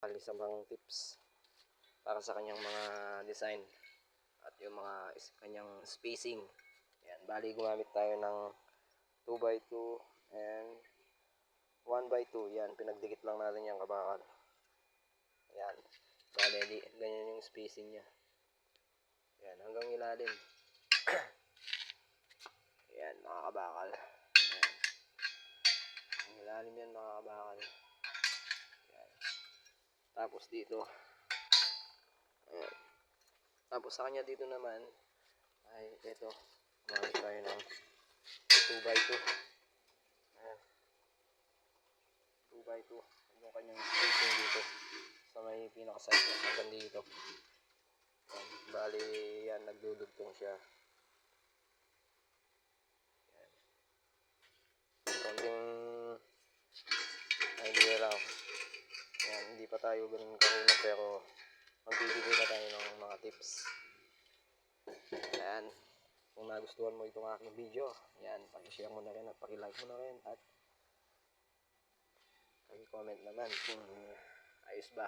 Isang pang tips para sa kanyang mga design at yung mga kanyang spacing. Yan, bali gumamit tayo ng 2x2 and 1x2. Yan, pinagdikit lang natin yan kabakal. Yan, bali ganyan yung spacing niya. Yan, hanggang ilalim. Yan, mga kabakal. Yan. Ang ilalim yan, mga kabakal. Yan. Tapos dito. Ayan. Tapos sa kanya dito naman ay ito, gumamit tayo ng 2x2. Ayan. 2x2 yung kanyang spacing dito sa may pinaka-side hanggang dito. Ayan. Bali yan, nagdudugtong siya. Ayan. Konting idea lang. Ayan, hindi pa tayo ganun karunong pero magbibigay na tayo ng mga tips. Ayan, kung nagustuhan mo itong aking video, ayan, paki-share mo na rin at paki-like mo na rin at paki-comment naman kung ayos ba.